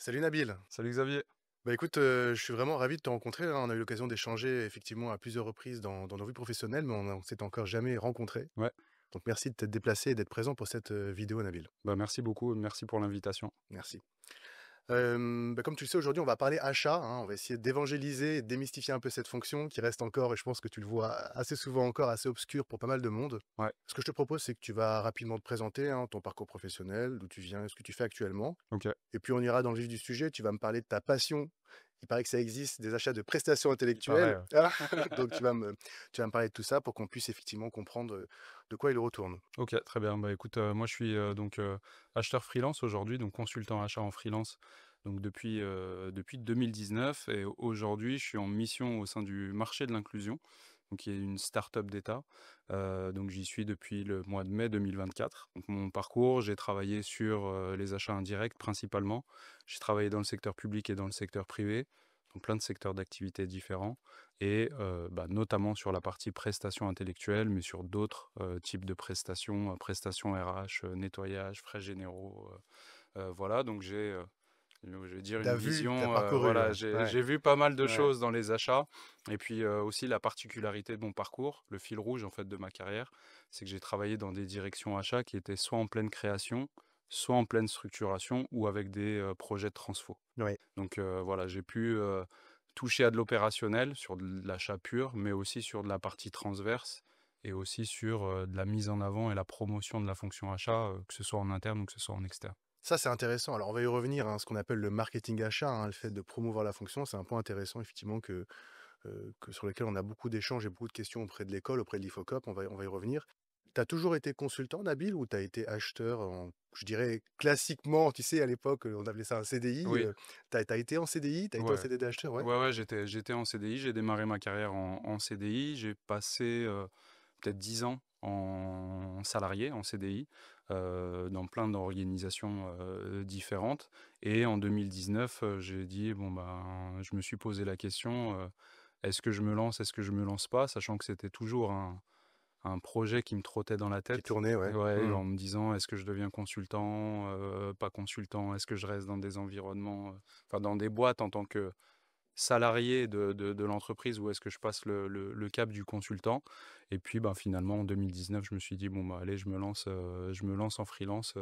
Salut Nabil. Salut Xavier. Bah écoute, je suis vraiment ravi de te rencontrer, hein. On a eu l'occasion d'échanger effectivement à plusieurs reprises dans nos vies professionnelles, mais on s'est encore jamais rencontrés. Ouais, Donc merci de t'être déplacé et d'être présent pour cette, vidéo Nabil. bah merci beaucoup, merci pour l'invitation. Merci. Bah, comme tu le sais, aujourd'hui, on va parler achat, hein. On va essayer d'évangéliser et de démystifier un peu cette fonction qui reste encore, et je pense que tu le vois assez souvent encore, assez obscure pour pas mal de monde. Ouais, Ce que je te propose, c'est que tu vas rapidement te présenter, hein, ton parcours professionnel, d'où tu viens et ce que tu fais actuellement. OK. Et puis on ira dans le vif du sujet, tu vas me parler de ta passion. Il paraît que ça existe, des achats de prestations Il intellectuelles. paraît, ouais. Ah, donc tu vas me parler de tout ça pour qu'on puisse effectivement comprendre, de quoi il retourne. OK, très bien. Bah écoute, moi je suis, acheteur freelance aujourd'hui, donc consultant achat en freelance, donc depuis 2019 et aujourd'hui je suis en mission au sein du marché de l'inclusion, donc qui est une start-up d'État. Donc j'y suis depuis le mois de mai 2024. Donc mon parcours, j'ai travaillé sur, les achats indirects principalement. J'ai travaillé dans le secteur public et dans le secteur privé, donc plein de secteurs d'activité différents et notamment sur la partie prestations intellectuelles, mais sur d'autres, types de prestations, prestations RH, nettoyage, frais généraux, voilà donc je vais dire Tu une vu, tu vision, parcouru, voilà, ouais. Ouais, j'ai vu pas mal de ouais. choses dans les achats et puis, aussi la particularité de mon parcours, le fil rouge en fait de ma carrière, c'est que j'ai travaillé dans des directions achats qui étaient soit en pleine création, soit en pleine structuration ou avec des, projets de transfo. Ouais. Donc voilà, j'ai pu, toucher à de l'opérationnel sur de l'achat pur, mais aussi sur de la partie transverse et aussi sur, de la mise en avant et la promotion de la fonction achat, que ce soit en interne ou que ce soit en externe. Ça, c'est intéressant. Alors on va y revenir, hein, ce qu'on appelle le marketing achat, hein, le fait de promouvoir la fonction, c'est un point intéressant effectivement que sur lequel on a beaucoup d'échanges et beaucoup de questions auprès de l'école, auprès de l'IFOCOP, on va y revenir. Tu as toujours été consultant, Nabil, ou tu as été acheteur en je dirais classiquement, tu sais, à l'époque, on appelait ça un CDI, Oui, tu as été en CDI? Tu as été en ouais. CDD acheteur, ouais? Ouais, ouais, j'étais en CDI, j'ai démarré ma carrière en CDI, j'ai passé, peut-être 10 ans en salarié, en CDI, dans plein d'organisations, différentes et en 2019, j'ai dit: «Bon, ben», je me suis posé la question, «Est-ce que je me lance? Est-ce que je me lance pas?» Sachant que c'était toujours un projet qui me trottait dans la Qui tête. tournait, ouais. Ouais, Mmh. en me disant: «Est-ce que je deviens consultant, pas consultant? Est-ce que je reste dans des environnements, enfin dans des boîtes en tant que salarié de l'entreprise ou est-ce que je passe le cap du consultant?» Et puis, ben, finalement en 2019, je me suis dit: «Bon, bah, allez, je me lance en freelance,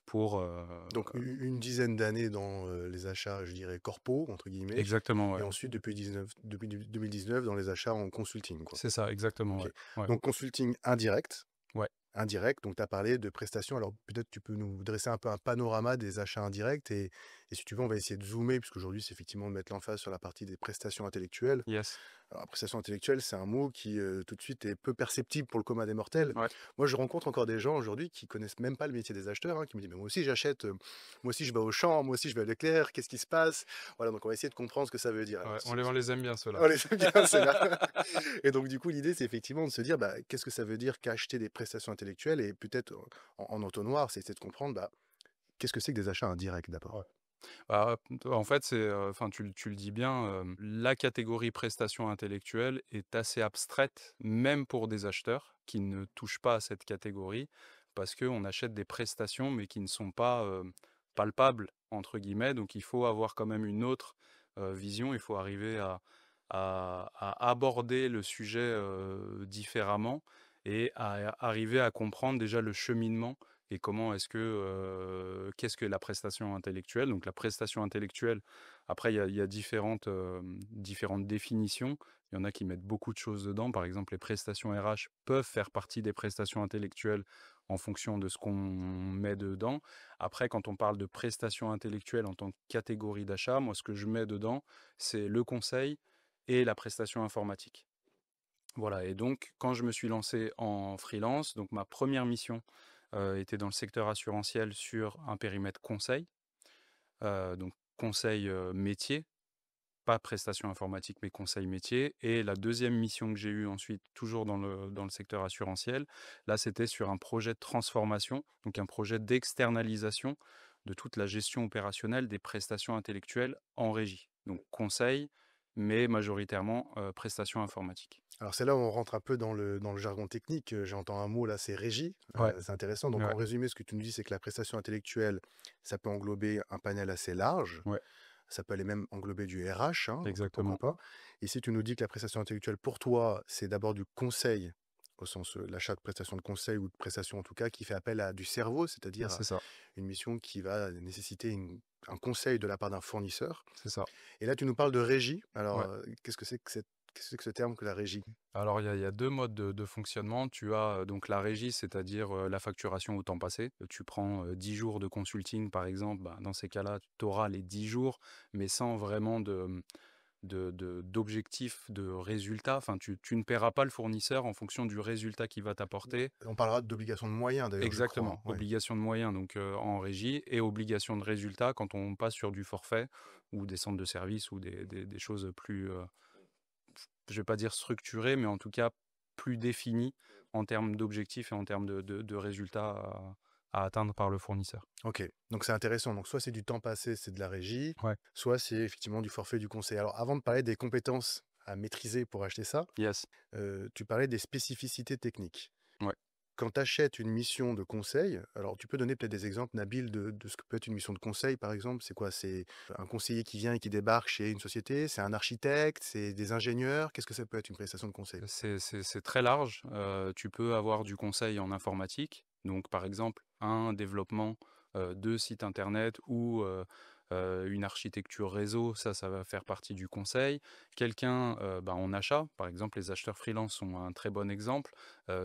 pour, Donc une dizaine d'années dans, les achats, je dirais «corpo» entre guillemets, exactement, et ouais. ensuite depuis 2019 dans les achats en consulting, quoi. C'est ça, exactement, OK. ouais. Ouais, Donc consulting indirect. ouais. Indirect, donc tu as parlé de prestations. Alors peut-être tu peux nous dresser un peu un panorama des achats indirects, et si tu veux, on va essayer de zoomer, puisqu'aujourd'hui, c'est effectivement de mettre l'emphase sur la partie des prestations intellectuelles. Yes. Alors, prestation intellectuelle, c'est un mot qui, tout de suite, est peu perceptible pour le commun des mortels. Ouais. Moi, je rencontre encore des gens aujourd'hui qui connaissent même pas le métier des acheteurs, hein, qui me disent: «Mais moi aussi j'achète, moi aussi je vais au Auchan, moi aussi je vais à Leclerc, qu'est-ce qui se passe?» Voilà, donc on va essayer de comprendre ce que ça veut dire. Alors Ouais, ce on les aime bien ceux-là. on les aime bien ceux-là. Et donc du coup, l'idée, c'est effectivement de se dire, bah, qu'est-ce que ça veut dire qu'acheter des prestations intellectuelles, et peut-être en entonnoir, c'est essayer de comprendre, bah, qu'est-ce que c'est que des achats indirects d'abord? Ouais. Bah, en fait, c'est, enfin, tu le dis bien, la catégorie prestation intellectuelle est assez abstraite, même pour des acheteurs qui ne touchent pas à cette catégorie, parce qu'on achète des prestations, mais qui ne sont pas, «palpables» entre guillemets, donc il faut avoir quand même une autre, vision. Il faut arriver à aborder le sujet, différemment et à arriver à comprendre déjà le cheminement et comment est-ce que, qu'est-ce que la prestation intellectuelle? Donc la prestation intellectuelle, après il y a différentes, différentes définitions. Il y en a qui mettent beaucoup de choses dedans. Par exemple, les prestations RH peuvent faire partie des prestations intellectuelles en fonction de ce qu'on met dedans. Après, quand on parle de prestations intellectuelles en tant que catégorie d'achat, moi ce que je mets dedans, c'est le conseil et la prestation informatique. Voilà et donc quand je me suis lancé en freelance, donc ma première mission, était dans le secteur assurantiel sur un périmètre conseil, donc conseil, métier, pas prestation informatique, mais conseil métier et la deuxième mission que j'ai eue ensuite, toujours dans le secteur assurantiel, là, c'était sur un projet de transformation, donc un projet d'externalisation de toute la gestion opérationnelle des prestations intellectuelles en régie. Donc conseil, mais majoritairement, prestations informatiques. Alors c'est là où on rentre un peu dans le jargon technique, j'entends un mot là, c'est régie, Ouais, c'est intéressant. Donc ouais, en résumé, ce que tu nous dis, c'est que la prestation intellectuelle, ça peut englober un panel assez large, ouais, ça peut aller même englober du RH, hein, donc pourquoi exactement. pas. Et si tu nous dis que la prestation intellectuelle pour toi, c'est d'abord du conseil, au sens, l'achat de prestations de conseil ou de prestations en tout cas, qui fait appel à du cerveau, c'est-à-dire à C'est ça, une mission qui va nécessiter un conseil de la part d'un fournisseur. c'est ça. Et là, tu nous parles de régie. Alors, Ouais. qu'est-ce que c'est que ce terme que la régie? Alors il y a 2 modes de fonctionnement. Tu as, donc la régie, c'est-à-dire, la facturation au temps passé. Tu prends, 10 jours de consulting par exemple, bah, dans ces cas-là, tu auras les 10 jours, mais sans vraiment d'objectif de résultat. Enfin, tu ne paieras pas le fournisseur en fonction du résultat qu'il va t'apporter. On parlera d'obligation de moyens d'ailleurs, je crois, Exactement, hein, ouais. obligation de moyens donc en régie et obligation de résultat quand on passe sur du forfait ou des centres de services ou des choses plus, je vais pas dire structurées, mais en tout cas plus définies en termes d'objectifs et en termes de résultats à atteindre par le fournisseur. OK, donc c'est intéressant. Donc soit c'est du temps passé, c'est de la régie, Ouais. soit c'est effectivement du forfait, du conseil. Alors avant de parler des compétences à maîtriser pour acheter ça, Yes. tu parlais des spécificités techniques. Ouais. Quand tu achètes une mission de conseil, alors tu peux donner peut-être des exemples, Nabil, de ce que peut être une mission de conseil, par exemple? C'est quoi? C'est un conseiller qui vient et qui débarque chez une société? C'est un architecte? C'est des ingénieurs? Qu'est-ce que ça peut être une prestation de conseil? C'est très large, tu peux avoir du conseil en informatique, donc par exemple un développement, de site internet ou une architecture réseau, ça va faire partie du conseil. Quelqu'un, bah, en achat, par exemple les acheteurs freelance sont un très bon exemple,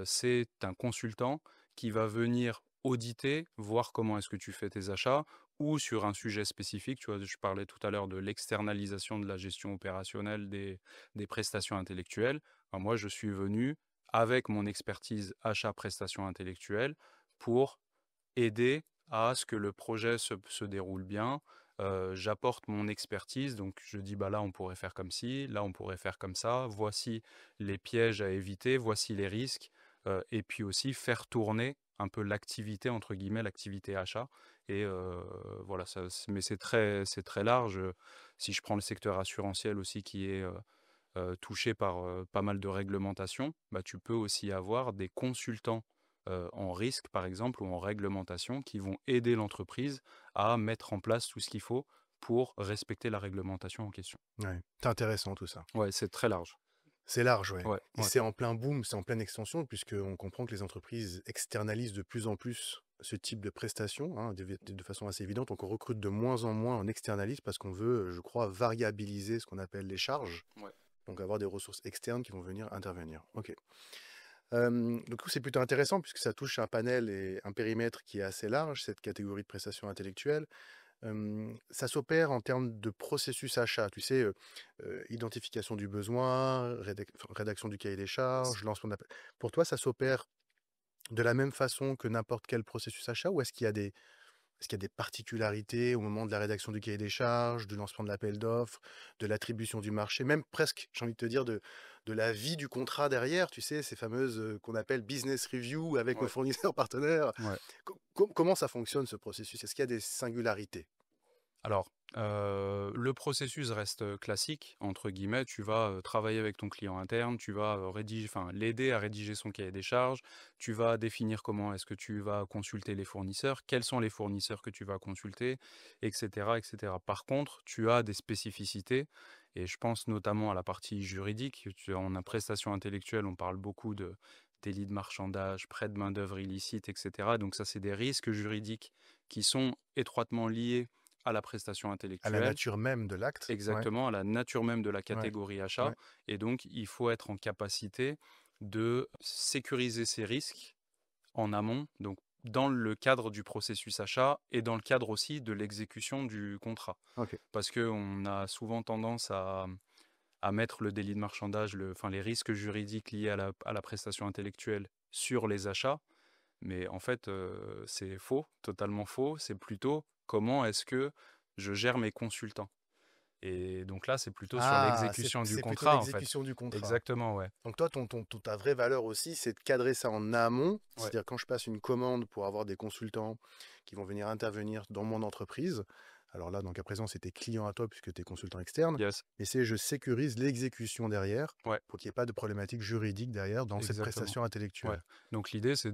c'est un consultant qui va venir auditer, voir comment est-ce que tu fais tes achats ou sur un sujet spécifique, tu vois? Je parlais tout à l'heure de l'externalisation de la gestion opérationnelle des prestations intellectuelles. Ben, moi, je suis venu avec mon expertise achat prestations intellectuelles pour aider à ce que le projet se déroule bien. J'apporte mon expertise, donc je dis bah là on pourrait faire comme ci, là on pourrait faire comme ça, voici les pièges à éviter, voici les risques, et puis aussi faire tourner un peu l'activité, entre guillemets, l'activité achat. Et voilà, mais c'est très large. Si je prends le secteur assurantiel aussi qui est touché par, pas mal de réglementations, bah, tu peux aussi avoir des consultants, en risque, par exemple, ou en réglementation qui vont aider l'entreprise à mettre en place tout ce qu'il faut pour respecter la réglementation en question. Ouais, c'est intéressant tout ça. Ouais, c'est très large. C'est large, ouais, Ouais, et ouais. c'est en plein boom, c'est en pleine extension puisqu'on comprend que les entreprises externalisent de plus en plus ce type de prestations, hein, de façon assez évidente. Donc on recrute de moins en moins en externalise parce qu'on veut, je crois, variabiliser ce qu'on appelle les charges, Ouais. donc avoir des ressources externes qui vont venir intervenir. OK. Du coup, c'est plutôt intéressant puisque ça touche un panel et un périmètre qui est assez large, cette catégorie de prestations intellectuelles. Ça s'opère en termes de processus achat, tu sais, identification du besoin, rédaction du cahier des charges, lancement d'appel. Pour toi, ça s'opère de la même façon que n'importe quel processus achat ou est-ce qu'il y a des particularités au moment de la rédaction du cahier des charges, du lancement de l'appel d'offres, de l'attribution du marché, même presque, j'ai envie de te dire, de la vie du contrat derrière, tu sais, ces fameuses, qu'on appelle business review avec nos Ouais, fournisseurs partenaires. ouais. Comment ça fonctionne ce processus? Est-ce qu'il y a des singularités? Alors, le processus reste, «classique» entre guillemets. Tu vas, travailler avec ton client interne, tu vas, rédiger enfin l'aider à rédiger son cahier des charges, tu vas définir comment est-ce que tu vas consulter les fournisseurs, quels sont les fournisseurs que tu vas consulter et cetera et cetera. Par contre, tu as des spécificités et je pense notamment à la partie juridique. En a prestation intellectuelle, on parle beaucoup de délit de marchandage, prêt de main-d'œuvre illicite et cetera. Donc ça, c'est des risques juridiques qui sont étroitement liés à la prestation À la intellectuelle, nature même de l'acte? Ouais, exactement, à la nature même de la ouais, catégorie achat ouais. et donc il faut être en capacité de sécuriser ces risques en amont, donc dans le cadre du processus achat et dans le cadre aussi de l'exécution du contrat. OK. Parce qu'on a souvent tendance à mettre le délit de marchandage, enfin, les risques juridiques liés à la prestation intellectuelle sur les achats, mais en fait, c'est faux, totalement faux. C'est plutôt comment est-ce que je gère mes consultants? Et donc là, c'est plutôt sur Ah, c'est l'exécution du c'est plutôt contrat, en fait. l'exécution du contrat. Exactement, ouais. Donc toi, ta vraie valeur aussi, c'est de cadrer ça en amont. Ouais. C'est-à-dire quand je passe une commande pour avoir des consultants qui vont venir intervenir dans mon entreprise, Alors là, donc à présent, c'est tes clients à toi puisque tu es consultant externe, Yes, mais c'est je sécurise l'exécution derrière ouais, pour qu'il y ait pas de problématique juridique derrière dans cette exactement. prestation Ouais, intellectuelle. donc l'idée, c'est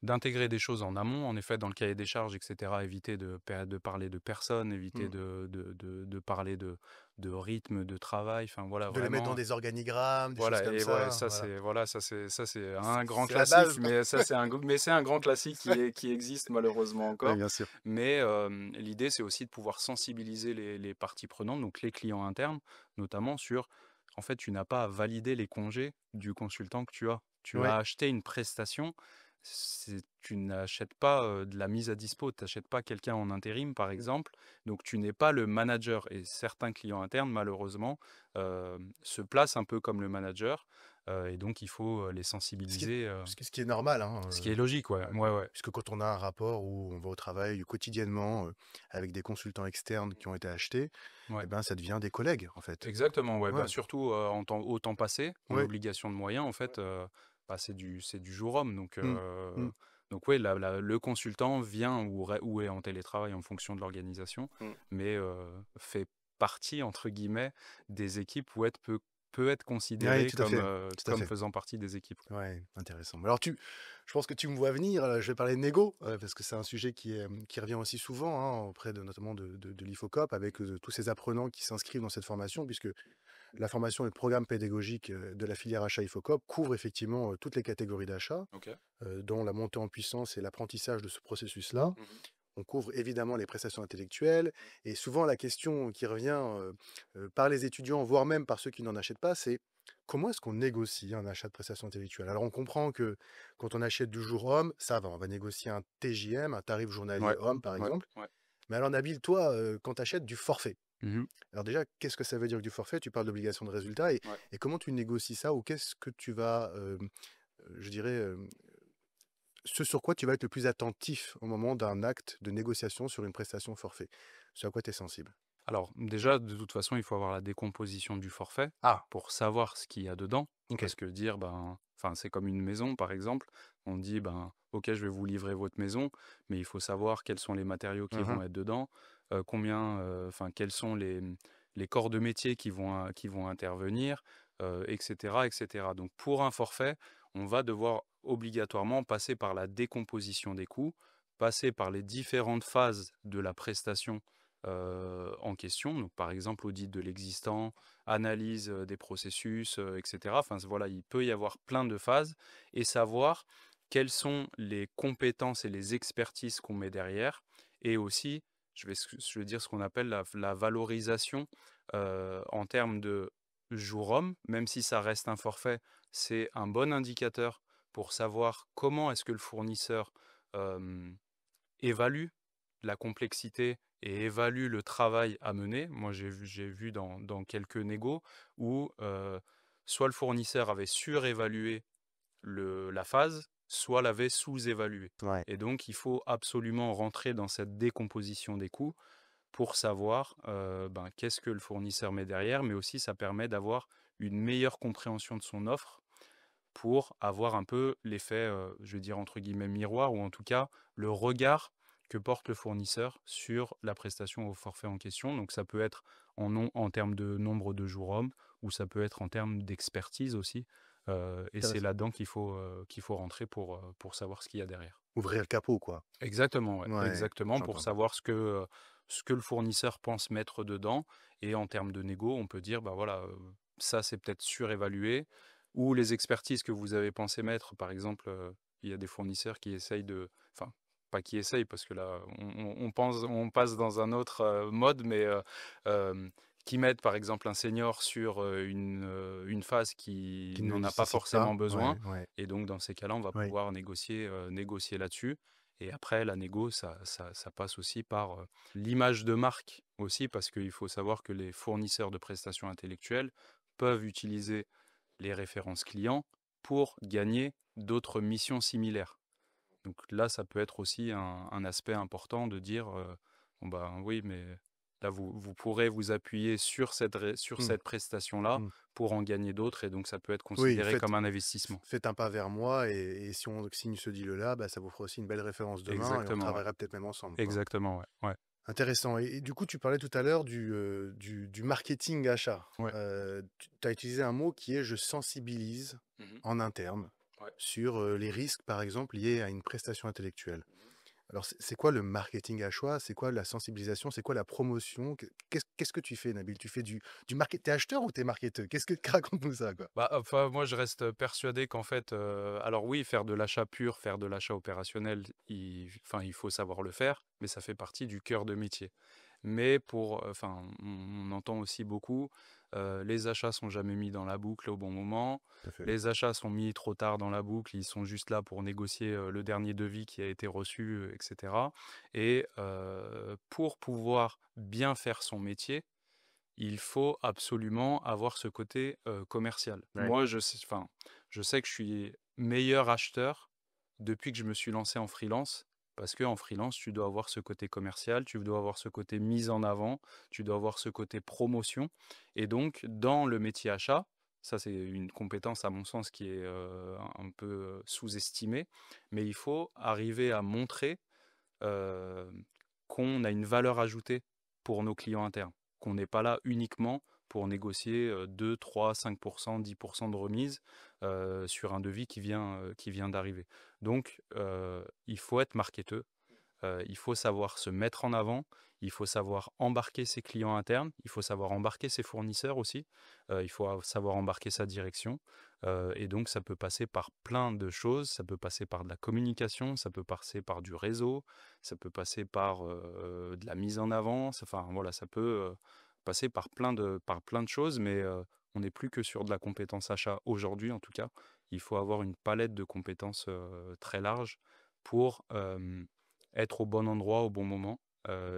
d'intégrer des choses en amont, en effet, dans le cahier des charges et cetera, éviter de parler de personnes, éviter Mmh. de parler de rythme de travail, enfin voilà, De le mettre dans vraiment. des organigrammes, des choses Voilà comme et ouais, ça, voilà. ça c'est un grand C'est la classique, base. mais ça c'est un grand classique qui existe malheureusement Oui, encore. bien sûr. Mais, l'idée c'est aussi de pouvoir sensibiliser les parties prenantes, donc les clients internes, notamment sur en fait, tu n'as pas à valider les congés du consultant que tu as. Tu Oui, as acheté une prestation, tu n'achètes pas, de la mise à dispo, tu n'achètes pas quelqu'un en intérim par exemple, donc tu n'es pas le manager et certains clients internes malheureusement se placent un peu comme le manager, et donc il faut, les ce qui est sensibiliser, ce qui est normal, hein, ce qui est logique, ouais, ouais, ouais. puisque quand on a un rapport où on va au travail quotidiennement, avec des consultants externes qui ont été achetés, Ouais, et ben, ça devient des collègues, en fait. exactement, ouais, bah, Ouais, surtout, au temps passé, en ouais. obligation de moyens, en fait, bah, c'est du jour homme, Mmh. Mmh. donc ouais, le consultant vient ou est en télétravail en fonction de l'organisation, Mmh. mais fait partie, entre guillemets, des équipes où peut être Ouais, considéré tout à fait, tout à comme fait. faisant partie des équipes, ouais. Ouais, intéressant. Alors je pense que tu me vois venir, je vais parler de négo, parce que c'est un sujet qui revient aussi souvent, hein, auprès de notamment de l'IFOCOP avec, tous ces apprenants qui s'inscrivent dans cette formation puisque la formation et le programme pédagogique, de la filière achat IFOCOP couvre effectivement, toutes les catégories d'achat, OK. dont la montée en puissance et l'apprentissage de ce processus-là. Mmh. On couvre évidemment les prestations intellectuelles et souvent la question qui revient, par les étudiants, voire même par ceux qui n'en achètent pas, c'est: comment est-ce qu'on négocie un achat de prestations intellectuelles? Alors on comprend que quand on achète du jour homme, ça va, on va négocier un TJM, un tarif journalier Ouais, homme par ouais, exemple. ouais. Mais alors Nabil, toi, quand tu achètes du forfait, Mmh. alors déjà, qu'est-ce que ça veut dire que du forfait? Tu parles d'obligation de résultat Ouais. et comment tu négocies ça? Ou qu'est-ce que tu vas, je dirais, ce sur quoi tu vas être le plus attentif au moment d'un acte de négociation sur une prestation forfait? Ce à quoi tu es sensible? Alors, déjà, de toute façon, il faut avoir la décomposition du forfait Ah! pour savoir ce qu'il y a dedans. OK. Parce que dire, ben, enfin, c'est comme une maison, par exemple. On dit, ben, OK, je vais vous livrer votre maison, mais il faut savoir quels sont les matériaux qui Mmh. vont être dedans, enfin, quels sont les corps de métier qui vont intervenir, etc., etc. Donc, pour un forfait, on va devoir obligatoirement passer par la décomposition des coûts, passer par les différentes phases de la prestation en question. Donc, par exemple, audit de l'existant, analyse des processus, etc. Enfin, voilà, il peut y avoir plein de phases et savoir quelles sont les compétences et les expertises qu'on met derrière. Et aussi, je vais dire ce qu'on appelle la valorisation en termes de jour homme, même si ça reste un forfait, c'est un bon indicateur pour savoir comment est-ce que le fournisseur euh, évalue la complexité et évalue le travail à mener. Moi, j'ai vu dans quelques négos où soit le fournisseur avait surévalué la phase, soit l'avait sous-évalué. Ouais. Et donc, il faut absolument rentrer dans cette décomposition des coûts pour savoir ben, qu'est-ce que le fournisseur met derrière, mais aussi ça permet d'avoir une meilleure compréhension de son offre pour avoir un peu l'effet, je vais dire entre guillemets «miroir» ou en tout cas le regard que porte le fournisseur sur la prestation au forfait en question. Donc ça peut être en termes de nombre de jours hommes ou ça peut être en termes d'expertise aussi, et c'est Intéressant. là-dedans qu'il faut rentrer pour savoir ce qu'il y a derrière. Ouvrir le capot, quoi. Exactement, ouais, Ouais, exactement pour j'entends. savoir ce que le fournisseur pense mettre dedans et en termes de négo, on peut dire: «Bah, voilà, ça c'est peut-être surévalué» ou les expertises que vous avez pensé mettre, par exemple, il y a des fournisseurs qui essayent enfin, pas qui essayent parce que là, on passe dans un autre, mode, mais qui mettent, par exemple, un senior sur, une phase Qui qui ne le n'en a pas nécessite forcément pas. besoin Ouais, ouais, et donc dans ces cas-là, on va oui. pouvoir négocier là-dessus et après la négo, ça passe aussi par, l'image de marque aussi parce qu'il faut savoir que les fournisseurs de prestations intellectuelles peuvent utiliser les références clients pour gagner d'autres missions similaires. Donc là, ça peut être aussi un aspect important de dire, bon ben oui, mais là vous pourrez vous appuyer sur Mmh, cette prestation-là mmh. pour en gagner d'autres et donc ça peut être Oui, considéré comme un investissement. faites un pas vers moi et si on signe ce deal-là, bah, ça vous fera aussi une belle référence demain et on Exactement, ouais. travaillera peut-être même ensemble, quoi. Exactement, ouais, ouais. Intéressant et du coup, tu parlais tout à l'heure du marketing achat. Ouais. Tu as utilisé un mot qui est: «Je sensibilise» Mmh. en interne Ouais. sur, les risques, par exemple, liés à une prestation intellectuelle. Mmh. Alors c'est quoi le marketing à choix? C'est quoi la sensibilisation? C'est quoi la promotion? Qu'est-ce que tu fais, Nabil? Tu fais du market tu acheteur ou t'es marketeur? Qu'est-ce que raconte-nous ça, quoi. Bah, enfin, moi, je reste persuadé qu'en fait, alors oui, faire de l'achat pur, faire de l'achat opérationnel, il faut savoir le faire, mais ça fait partie du cœur de métier. Mais enfin, on entend aussi beaucoup, les achats sont jamais mis dans la boucle au bon moment. Tout à fait. Les achats sont mis trop tard dans la boucle, ils sont juste là pour négocier, le dernier devis qui a été reçu, et cetera. Et pour pouvoir bien faire son métier, il faut absolument avoir ce côté, commercial. Ouais. Moi, je sais que je suis meilleur acheteur depuis que je me suis lancé en freelance, parce qu'en freelance, tu dois avoir ce côté commercial, tu dois avoir ce côté mise en avant, tu dois avoir ce côté promotion et donc dans le métier achat, ça c'est une compétence à mon sens qui est, un peu, sous-estimée, mais il faut arriver à montrer, hem, qu'on a une valeur ajoutée pour nos clients internes. Qu'on n'est pas là uniquement pour négocier, 2-3-5 10 de remise, sur un devis qui vient d'arriver. Donc, il faut être marketeux, il faut savoir se mettre en avant, il faut savoir embarquer ses clients internes, il faut savoir embarquer ses fournisseurs aussi, il faut savoir embarquer sa direction. Et donc ça peut passer par plein de choses, ça peut passer par de la communication, ça peut passer par du réseau, ça peut passer par de la mise en avant, enfin voilà, ça peut passer par plein de choses, mais on n'est plus que sur de la compétence achat aujourd'hui en tout cas. Il faut avoir une palette de compétences très large pour être au bon endroit au bon moment,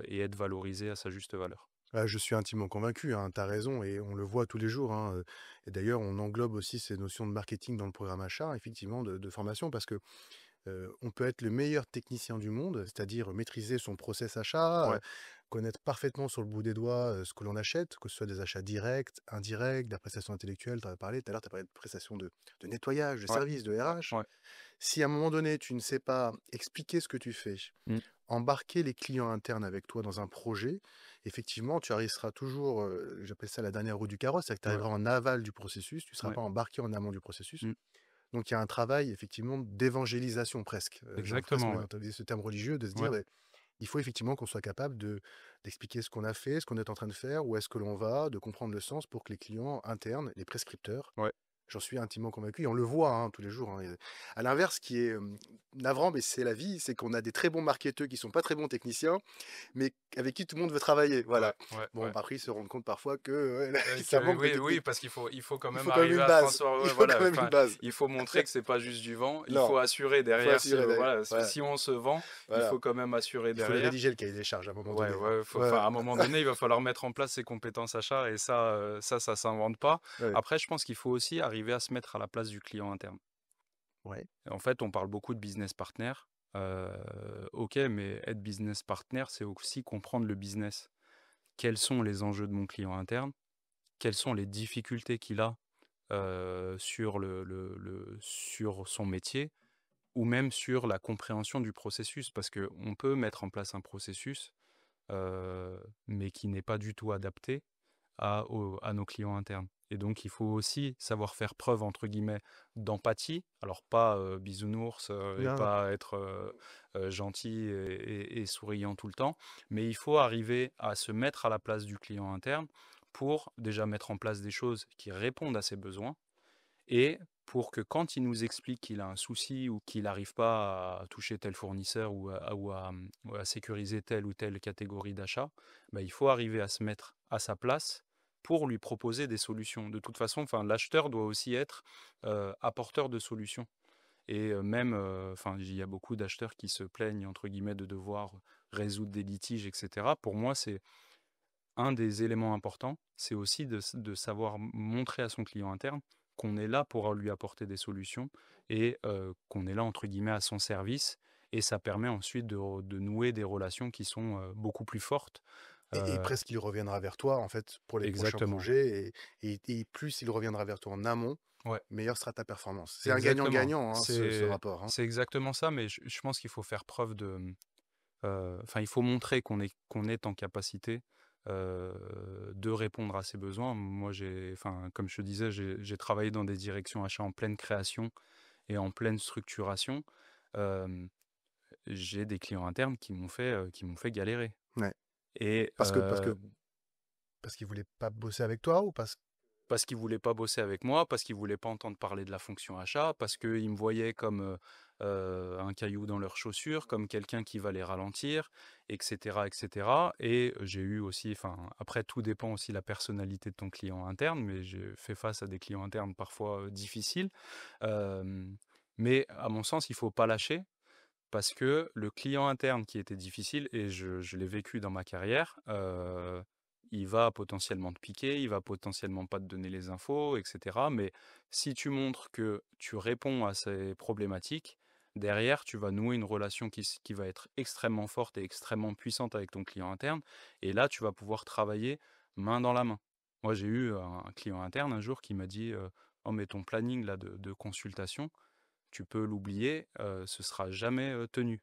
et être valorisé à sa juste valeur. Ah, je suis intimement convaincu, hein, tu as raison et on le voit tous les jours, hein, et d'ailleurs on englobe aussi ces notions de marketing dans le programme achat, effectivement, de formation parce que, on peut être le meilleur technicien du monde, c'est-à-dire maîtriser son process achat, Ouais, connaître parfaitement sur le bout des doigts, ce que l'on achète, que ce soit des achats directs, indirects, de la prestation intellectuelle, tu en as parlé tout à l'heure, tu as parlé de prestation de nettoyage, de ouais, service, de ouais, RH. ouais. Si à un moment donné, tu ne sais pas expliquer ce que tu fais, Mmh, embarquer les clients internes avec toi dans un projet, effectivement, tu arriveras toujours, j'appelle ça la dernière roue du carrosse, c'est-à-dire que tu ouais, arriveras en aval du processus, tu ne seras ouais, pas embarqué en amont du processus. mmh, Donc il y a un travail effectivement d'évangélisation presque, j'aime presque exactement, même ouais, utiliser ce terme religieux, de se dire, ouais, beh, il faut effectivement qu'on soit capable d'expliquer ce qu'on a fait, ce qu'on est en train de faire, où est-ce que l'on va, de comprendre le sens pour que les clients internes, les prescripteurs, ouais. j'en suis intimement convaincu et on le voit, hein, tous les jours, hein, à l'inverse, ce qui est, navrant, mais c'est la vie, c'est qu'on a des très bons marketeurs qui sont pas très bons techniciens, mais avec qui tout le monde veut travailler, Ouais, voilà. ouais, Bon, ouais. bah, après, ils se rendent compte parfois que, ça Que manque de oui, oui, technique. parce il faut quand Il même faut quand même arriver une à base, transformer, il ouais, faut quand voilà, même une enfin, base. il faut montrer que c'est pas juste du vent, il Non, faut assurer il faut derrière assurer d'ailleurs, voilà, voilà, si on se vend, il voilà. faut quand même assurer Il faut le derrière. rédiger le cahier des charges à un moment Ouais, donné, hein. ouais, faut enfin, Ouais, à un moment donné, il va falloir mettre en place ses compétences achats et ça, ça s'invente pas. ouais, Après, je pense qu'il faut aussi arriver à se mettre à la place du client interne. ouais. En fait, on parle beaucoup de business partner, OK, mais être business partner, c'est aussi comprendre le business. Quels sont les enjeux de mon client interne? Quelles sont les difficultés qu'il a, sur sur son métier ou même sur la compréhension du processus? Parce qu'on peut mettre en place un processus, mais qui n'est pas du tout adapté à nos clients internes. Et donc, il faut aussi savoir faire preuve, entre guillemets, d'empathie. Alors, pas bisounours et Non, pas être gentil et souriant tout le temps, mais il faut arriver à se mettre à la place du client interne pour déjà mettre en place des choses qui répondent à ses besoins et pour que quand il nous explique qu'il a un souci ou qu'il n'arrive pas à toucher tel fournisseur ou à sécuriser telle ou telle catégorie d'achat, bah, il faut arriver à se mettre à sa place pour lui proposer des solutions. De toute façon, enfin, l'acheteur doit aussi être apporteur de solutions. Et même, enfin, il y a beaucoup d'acheteurs qui se plaignent, entre guillemets, de devoir résoudre des litiges, etc. Pour moi, c'est un des éléments importants, c'est aussi de savoir montrer à son client interne qu'on est là pour lui apporter des solutions et qu'on est là, entre guillemets, «à son service» et ça permet ensuite de nouer des relations qui sont, beaucoup plus fortes. et Heu presque il reviendra vers toi, en fait, pour les prochains exactement. projets et plus il reviendra vers toi en amont, Ouais, meilleure sera ta performance. C'est un exactement. gagnant-gagnant, hein, ce rapport, hein. C'est exactement ça, mais je pense qu'il faut faire preuve de Enfin, il faut montrer qu'on est en capacité, de répondre à ses besoins. Moi, enfin, comme je te disais, j'ai travaillé dans des directions achats en pleine création et en pleine structuration. Hem, j'ai des clients internes qui m'ont fait galérer Ouais. et Parce que parce qu'ils voulaient pas bosser avec toi ou parce qu'ils voulaient pas bosser avec moi, parce qu'ils voulaient pas entendre parler de la fonction achat, parce qu'ils me voyaient comme, un caillou dans leurs chaussures, comme quelqu'un qui va les ralentir, et cetera, et cetera. Et j'ai eu aussi, enfin, après tout dépend aussi de la personnalité de ton client interne, mais j'ai fait face à des clients internes parfois, difficiles. Hem, mais à mon sens, il faut pas lâcher parce que le client interne qui était difficile et je l'ai vécu dans ma carrière, il va potentiellement te piquer, il va potentiellement pas te donner les infos et cetera. Mais si tu montres que tu réponds à ces problématiques, derrière, tu vas nouer une relation qui va être extrêmement forte et extrêmement puissante avec ton client interne et là, tu vas pouvoir travailler main dans la main. Moi, j'ai eu un client interne un jour qui m'a dit, «Oh mais ton planning là de consultation, tu peux l'oublier, ce sera jamais, tenu».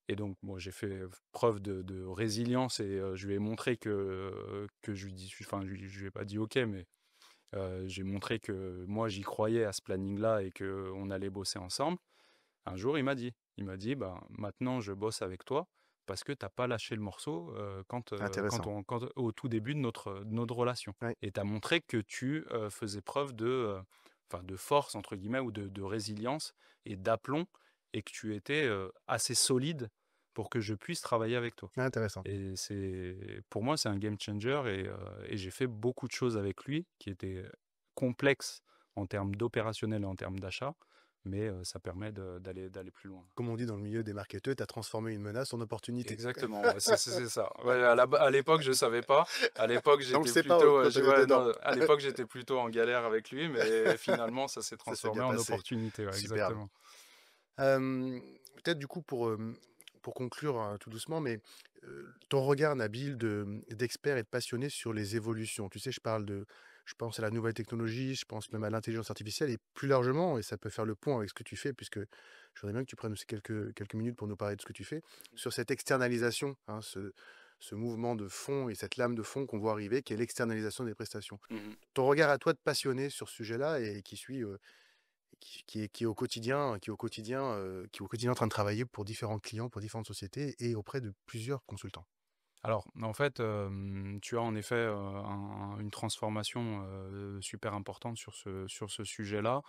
Et donc moi j'ai fait, preuve de résilience et je lui ai montré que je lui dis enfin je lui ai pas dit OK, mais j'ai montré que moi j'y croyais à ce planning-là et qu'on allait bosser ensemble. Un jour il m'a dit: «Ben, maintenant je bosse avec toi parce que tu as pas lâché le morceau, intéressant. quand au tout début de notre relation Ouais, et tu as montré que tu, faisais preuve enfin de «force» entre guillemets ou de résilience et d'aplomb et que tu étais, assez solide pour que je puisse travailler avec toi». intéressant. Et pour moi, c'est un game changer et j'ai fait beaucoup de choses avec lui qui étaient complexes en termes d'opérationnel et en termes d'achat, mais ça permet d'aller plus loin. Comme on dit dans le milieu des marketeurs, tu as transformé une menace en opportunité. Exactement, ouais, c'est ça. Ouais, à l'époque, je savais pas. À l'époque, On le j'étais sait pas plutôt, quand on est ouais, dedans. non, à l'époque, j'étais plutôt en galère avec lui, mais finalement, ça s'est Ça s'est transformé bien en passé. opportunité, ouais, Superbe. exactement. Hem, peut-être du coup pour conclure, tout doucement, mais, ton regard Nabil d'expert et de passionné sur les évolutions. Tu sais, je pense à la nouvelle technologie, je pense même à l'intelligence artificielle et plus largement, et ça peut faire le pont avec ce que tu fais puisque je voudrais bien que tu prennes aussi quelques minutes pour nous parler de ce que tu fais. Sur cette externalisation, hein, ce mouvement de fond et cette lame de fond qu'on voit arriver, qui est l'externalisation des prestations. Mmh. Ton regard à toi de passionné sur ce sujet-là et qui suit, qui est au quotidien qui est au quotidien en train de travailler pour différents clients, pour différentes sociétés et auprès de plusieurs consultants. Alors, en fait, tu as en effet, une transformation, super importante sur ce sujet-là.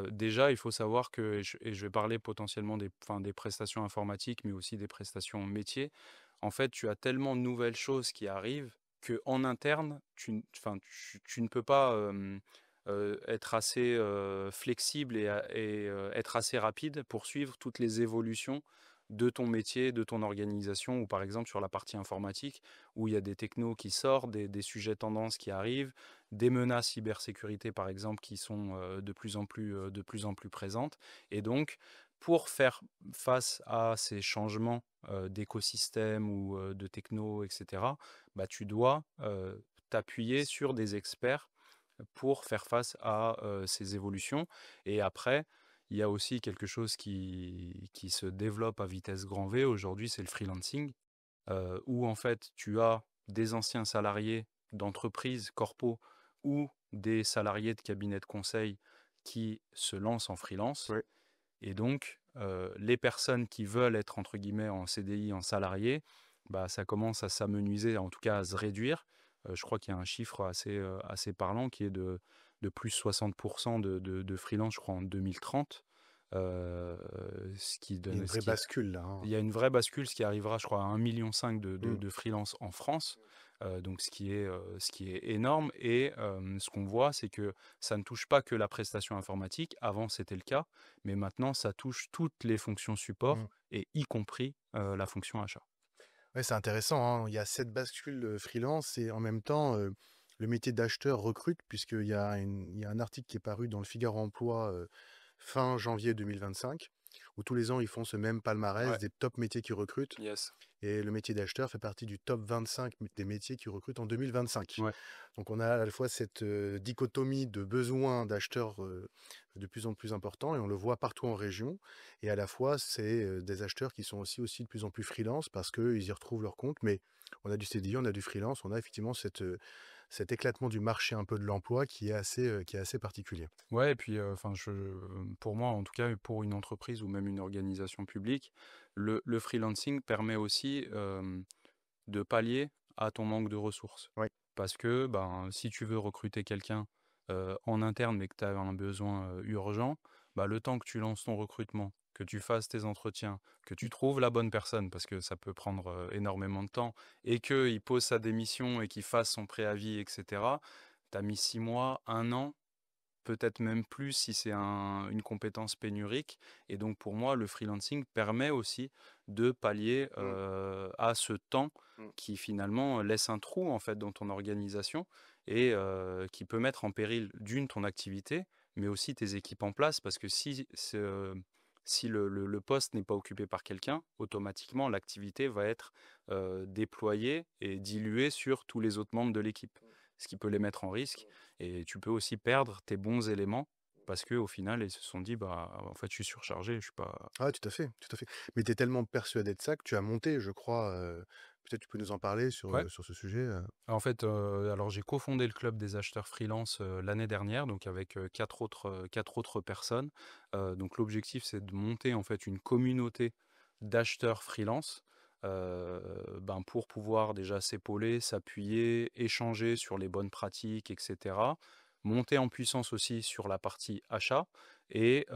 Déjà, il faut savoir que et je vais parler potentiellement des prestations informatiques, mais aussi des prestations métiers. En fait, tu as tellement de nouvelles choses qui arrivent qu'en interne, tu ne peux pas, être assez, flexible et être assez rapide pour suivre toutes les évolutions de ton métier, de ton organisation ou par exemple sur la partie informatique où il y a des technos qui sortent, des sujets tendances qui arrivent, des menaces cybersécurité par exemple qui sont de plus en plus présentes. Et donc, pour faire face à ces changements d'écosystème ou de techno, etc., bah, tu dois t'appuyer sur des experts pour faire face à ces évolutions. Et après, il y a aussi quelque chose qui se développe à vitesse grand V aujourd'hui, c'est le freelancing, où en fait tu as des anciens salariés d'entreprises, corpo, ou des salariés de cabinets de conseil qui se lancent en freelance. Oui, Et donc, les personnes qui veulent être entre guillemets en CDI, en salarié, bah, ça commence à s'amenuiser, en tout cas à se réduire. Je crois qu'il y a un chiffre assez parlant qui est de plus 60 de freelance, je crois, en 2030. Ce qui il y a donne une ce vraie qui bascule là, hein. il y a une vraie bascule, ce qui arrivera, je crois, à 1,5 million Mmh. de freelance en France, donc ce qui est énorme. Et ce qu'on voit, c'est que ça ne touche pas que la prestation informatique. Avant, c'était le cas, mais maintenant, ça touche toutes les fonctions Mmh. support et y compris, la fonction achat. Ouais, c'est intéressant, hein. Il y a cette bascule, freelance et en même temps, le métier d'acheteur recrute puisqu'il y a un article qui est paru dans le Figaro Emploi, fin janvier 2025 où tous les ans, ils font ce même palmarès Ouais, des top métiers qui recrutent. yes. Et le métier d'acheteur fait partie du top 25 des métiers qui recrutent en 2025. Ouais. Donc on a à la fois cette dichotomie de besoins d'acheteurs de plus en plus importants et on le voit partout en région. Et à la fois, c'est des acheteurs qui sont aussi de plus en plus freelance parce qu'ils y retrouvent leur compte. Mais on a du CDI, on a du freelance, on a effectivement cet éclatement du marché un peu de l'emploi qui est assez particulier. Ouais et puis, enfin pour moi en tout cas, pour une entreprise ou même une organisation publique, le freelancing permet aussi, de pallier à ton manque de ressources. Oui. Parce que, ben, si tu veux recruter quelqu'un, en interne, mais que tu as un besoin, urgent, bah, le temps que tu lances ton recrutement, que tu fasses tes entretiens, que tu trouves la bonne personne, parce que ça peut prendre, énormément de temps et qu'il pose sa démission et qu'il fasse son préavis et cetera. Tu as mis 6 mois, 1 an, peut-être même plus si c'est une compétence pénurique et donc pour moi, le freelancing permet aussi de pallier, Mm, à ce temps mm. qui finalement laisse un trou en fait dans ton organisation et qui peut mettre en péril d'une ton activité, mais aussi tes équipes en place parce que si le poste n'est pas occupé par quelqu'un, automatiquement l'activité va être, déployée et diluée sur tous les autres membres de l'équipe, ce qui peut les mettre en risque et tu peux aussi perdre tes bons éléments parce qu'au final, ils se sont dit: «Bah, en fait, je suis surchargé, je suis pas». Ah, tout à fait, tout à fait. Mais tu es tellement persuadé de ça que tu as monté, je crois, peut-être tu peux nous en parler Ouais. sur ce sujet, En fait, alors j'ai cofondé le club des acheteurs freelance, l'année dernière, donc avec, 4 autres personnes. Donc l'objectif, c'est de monter en fait une communauté d'acheteurs freelance, ben, pour pouvoir déjà s'épauler, s'appuyer, échanger sur les bonnes pratiques et cetera. Monter en puissance aussi sur la partie achat et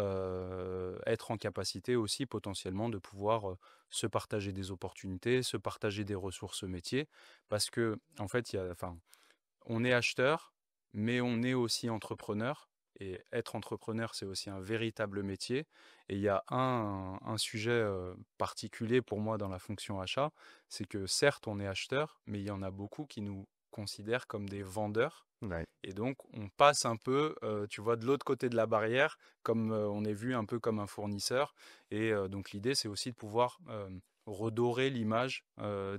être en capacité aussi potentiellement de pouvoir, se partager des opportunités, se partager des ressources métiers. Parce que en fait, on est acheteur, mais on est aussi entrepreneur et être entrepreneur, c'est aussi un véritable métier et il y a un sujet, particulier pour moi dans la fonction achat, c'est que certes, on est acheteur, mais il y en a beaucoup qui nous considèrent comme des vendeurs ouais. et donc on passe un peu, tu vois, de l'autre côté de la barrière, comme, on est vu un peu comme un fournisseur et donc l'idée, c'est aussi de pouvoir, redorer l'image,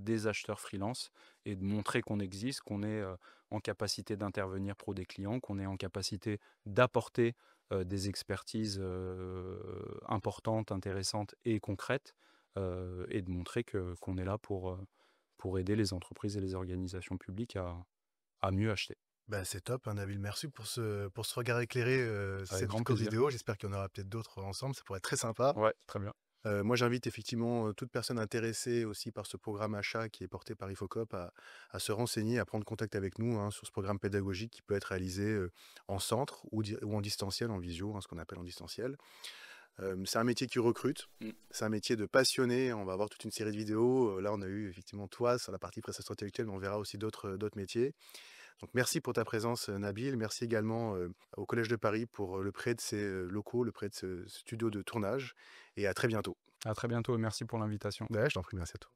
des acheteurs freelance et de montrer qu'on existe, qu'on est, en capacité d'intervenir pour des clients, qu'on est en capacité d'apporter, des expertises, importantes, intéressantes et concrètes, et de montrer qu'on est là pour aider les entreprises et les organisations publiques à mieux acheter. Bah, c'est top, hein, Nabil. Merci pour ce regard éclairé, Avec cette grand courte plaisir. vidéo. J'espère qu'il y en aura peut-être d'autres ensemble, ça pourrait être très sympa. Ouais, très bien. Moi, j'invite effectivement, toute personne intéressée aussi par ce programme achat qui est porté par Ifocop à se renseigner, à prendre contact avec nous, hein, sur ce programme pédagogique qui peut être réalisé, en centre ou en distanciel, en visio, hein, ce qu'on appelle en distanciel. C'est un métier qui recrute, Mmh. c'est un métier de passionné. On va avoir toute une série de vidéos, là, on a eu effectivement toi sur la partie prestation intellectuelle, mais on verra aussi d'autres métiers. Donc merci pour ta présence, Nabil. Merci également, au Collège de Paris pour, le prêt de ces, locaux, le prêt de ce studio de tournage et à très bientôt. À très bientôt et merci pour l'invitation. Ouais, je t'en prie, merci à toi.